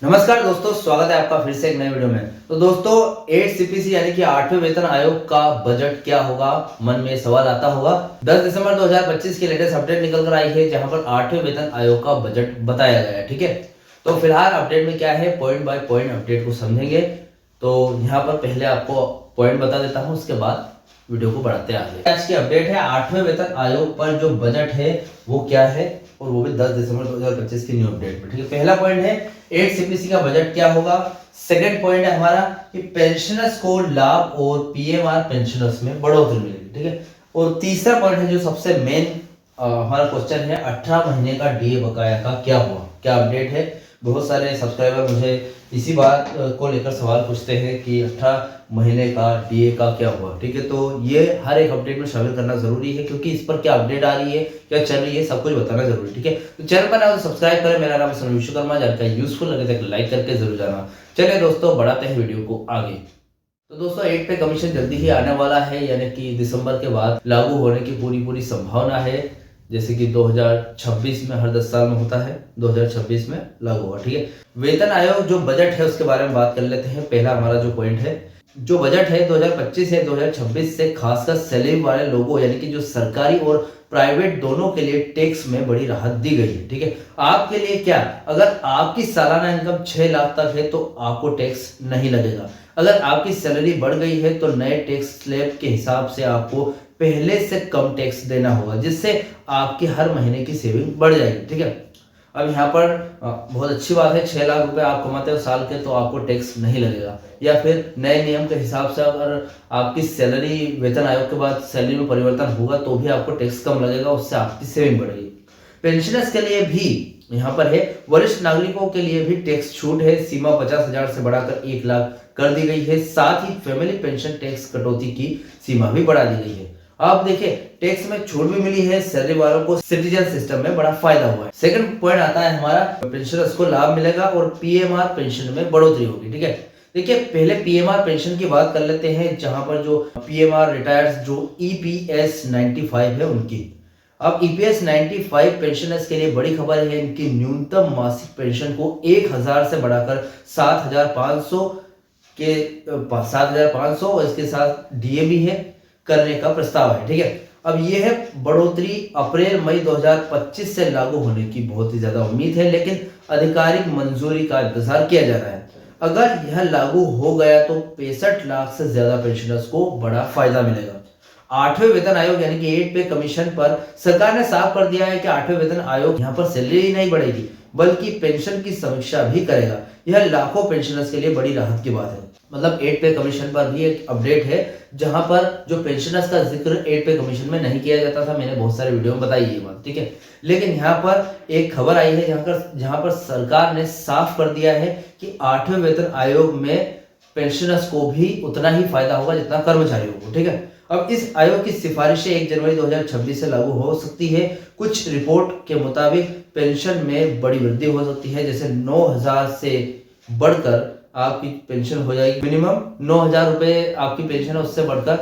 नमस्कार दोस्तों, स्वागत है आपका फिर से एक नए वीडियो में। तो दोस्तों 8 सीपीसी यानी कि 8वें वेतन आयोग का बजट क्या होगा, मन में सवाल आता होगा। 10 दिसंबर 2025 की लेटेस्ट अपडेट निकल कर आई है, जहां पर 8वें वेतन आयोग का बजट बताया गया है। ठीक है, तो फिलहाल अपडेट में क्या है, पॉइंट बाय पॉइंट अपडेट को समझेंगे। तो यहाँ पर पहले आपको पॉइंट बता देता हूँ, उसके बाद वीडियो को बढ़ाते आगे। आज की अपडेट है 8वें वेतन आयोग पर जो बजट है वो क्या है, और वो भी 10 दिसंबर 2025 की न्यू अपडेट में। ठीक है, पहला पॉइंट है 8 सीपीसी का बजट क्या होगा। सेकंड पॉइंट है हमारा कि पेंशनर्स को लाभ और पीएमआर पेंशनर्स में बढ़ोतरी मिलेगी। ठीक है, और तीसरा पॉइंट है जो सबसे मेन हमारा क्वेश्चन है, 18 महीने का डीए बकाया का क्या हुआ, क्या अपडेट है। बहुत सारे सब्सक्राइबर मुझे इसी बात को लेकर सवाल पूछते हैं कि 18 महीने का डीए का क्या हुआ। ठीक है, तो ये हर एक अपडेट में शामिल करना जरूरी है, क्योंकि इस पर क्या अपडेट आ रही है, क्या चल रही है, सब कुछ बताना जरूरी है। ठीक है, तो चैनल पर ना तो सब्सक्राइब करें। मेरा नाम है सनू विश्वकर्मा। जानकारी यूजफुल लगे तो लाइक करके जरूर जाना। चलिए दोस्तों, बढ़ाते हैं वीडियो को आगे। तो दोस्तों 8 पे कमीशन जल्दी ही आने वाला है, यानी कि दिसंबर के बाद लागू होने की पूरी संभावना है। जैसे कि 2026 में हर 10 साल में होता है, 2026 में लागू होगा। ठीक है, वेतन आयोग जो बजट है उसके बारे में बात कर लेते हैं। पहला हमारा जो पॉइंट है, जो बजट है 2025 से 2026 से खासकर सैलरी वाले लोगों यानी कि जो सरकारी और प्राइवेट दोनों के लिए टैक्स में बड़ी राहत दी गई है। ठीक है, आपके लिए क्या, अगर आपकी सालाना इनकम 6 लाख तक है तो आपको टैक्स नहीं लगेगा। अगर आपकी सैलरी बढ़ गई है तो नए टैक्स स्लैब के हिसाब से आपको पहले से कम टैक्स देना होगा, जिससे आपकी हर महीने की सेविंग बढ़ जाएगी। ठीक है, अब यहाँ पर बहुत अच्छी बात है, 6 लाख रुपए आप कमाते हो साल के तो आपको टैक्स नहीं लगेगा। या फिर नए नियम के हिसाब से अगर आपकी सैलरी वेतन आयोग के बाद सैलरी में परिवर्तन होगा तो भी आपको टैक्स कम लगेगा, उससे आपकी सेविंग बढ़ेगी। पेंशनर्स के लिए भी यहाँ पर है, वरिष्ठ नागरिकों के लिए भी टैक्स छूट है। सीमा 50,000 से बढ़ाकर 1 लाख कर दी गई है। साथ ही फैमिली पेंशन टैक्स कटौती की सीमा भी बढ़ा दी गई है। आप देखिए, टैक्स में छूट भी मिली है, सैलरी वालों को सिटीजन सिस्टम में बड़ा फायदा हुआ है। सेकंड पॉइंट आता है हमारा, पेंशनर्स को लाभ मिलेगा और पीएमआर पेंशन में बढ़ोतरी होगी। ठीक है, देखिए पहले पीएमआर पेंशन की बात कर लेते हैं, जहां पर जो पीएमआर रिटायर्स जो ईपीएस 95 है उनकी। अब ईपीएस 95 पेंशनर्स के लिए बड़ी खबर है, इनकी न्यूनतम मासिक पेंशन को 1000 से बढ़ाकर 7500 के 7500 और इसके साथ डीए भी है करने का प्रस्ताव है। ठीक है, अब यह है बढ़ोतरी अप्रैल मई 2025 से लागू होने की बहुत ही ज्यादा उम्मीद है, लेकिन आधिकारिक मंजूरी का इंतजार किया जा रहा है। अगर यह लागू हो गया तो 65 लाख से ज्यादा पेंशनर्स को बड़ा फायदा मिलेगा। 8वें वेतन आयोग यानी कि 8 पे कमीशन पर सरकार ने साफ कर दिया है कि 8वें वेतन आयोग यहाँ पर सैलरी ही नहीं बढ़ेगी बल्कि पेंशन की समीक्षा भी करेगा। यह लाखों पेंशनर्स के लिए बड़ी राहत की बात है। मतलब 8 पे कमीशन पर भी एक अपडेट है, जहां पर जो पेंशनर्स का जिक्र 8 पे कमीशन में नहीं किया जाता था। मैंने बहुत सारे वीडियो में बताई ये बात। ठीक है, लेकिन यहाँ पर एक खबर आई है जहां पर सरकार ने साफ कर दिया है कि 8वें वेतन आयोग में पेंशनर्स को भी उतना ही फायदा होगा जितना कर्मचारियों को। ठीक है, अब इस आयोग की सिफारिशें 1 जनवरी 2026 से लागू हो सकती है। कुछ रिपोर्ट के मुताबिक पेंशन में बड़ी वृद्धि हो सकती है, जैसे 9000 से बढ़कर आपकी पेंशन हो जाएगी मिनिमम 9000 रुपए आपकी पेंशन है, उससे बढ़कर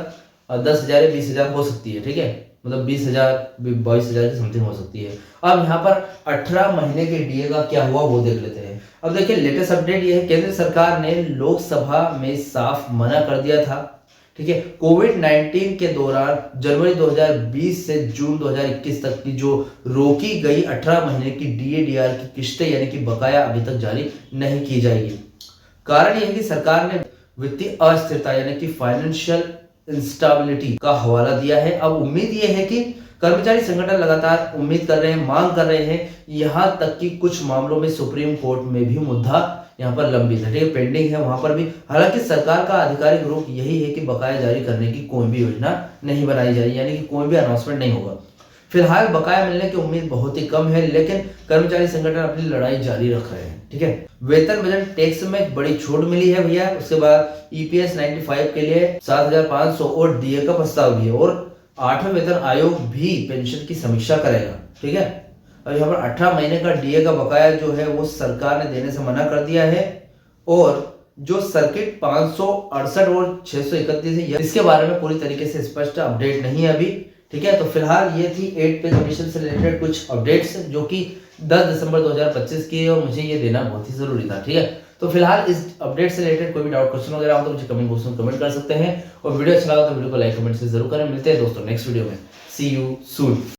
10,000 या 20,000 हो सकती है। ठीक है, मतलब 20,000 22,000 की समथिंग हो सकती है। अब यहाँ पर 18 महीने के डीए का क्या हुआ वो देख लेते हैं। अब देखिए लेटेस्ट अपडेट ये है, केंद्र सरकार ने लोकसभा में साफ मना कर दिया था। ठीक है, कोविड-19 के दौरान जनवरी 2020 से जून 2021 तक की जो रोकी गई 18 महीने की डीए-डीआर की किस्तें यानी कि बकाया अभी तक जारी नहीं की जाएगी। कारण यह है कि सरकार ने वित्तीय अस्थिरता यानी कि फाइनेंशियल इंस्टेबिलिटी का हवाला दिया है। अब उम्मीद यह है कि कर्मचारी संगठन लगातार उम्मीद कर रहे हैं, मांग कर रहे हैं, यहां तक कि कुछ मामलों में सुप्रीम कोर्ट में भी मुद्दा यहाँ पर लंबित है, ठीक है, पेंडिंग है वहां पर भी। हालांकि सरकार का आधिकारिक रुख यही है कि बकाया जारी करने की कोई भी योजना नहीं बनाई जा रही, यानी कि कोई भी अनाउंसमेंट नहीं होगा। फिलहाल बकाया मिलने की उम्मीद बहुत ही कम है, लेकिन कर्मचारी संगठन अपनी लड़ाई जारी रख रहे हैं। ठीक है, वेतन बजट टैक्स में बड़ी छूट मिली है भैया। उसके बाद ईपीएस 95 के लिए 7500 और डीए का प्रस्ताव भी है, और 8वें वेतन आयोग भी पेंशन की समीक्षा करेगा। ठीक है, अब यहाँ पर 18 महीने का डीए का बकाया जो है वो सरकार ने देने से मना कर दिया है, और जो सर्किट 568 और 631 है इसके बारे में पूरी तरीके से स्पष्ट अपडेट नहीं है अभी। ठीक है, तो फिलहाल ये थी 8 पे कमीशन से रिलेटेड कुछ अपडेट्स जो कि 10 दिसंबर 2025 की है और मुझे ये देना बहुत ही जरूरी था। ठीक है, तो फिलहाल इस अपडेट से रिलेटेड कोई भी डाउट क्वेश्चन वगैरह हो तो मुझे कमेंट बॉक्स में कमेंट कर सकते हैं और वीडियो अच्छा लगा तो वीडियो को लाइक कमेंट से जरूर करें। मिलते हैं दोस्तों नेक्स्ट वीडियो में। सी यू सून।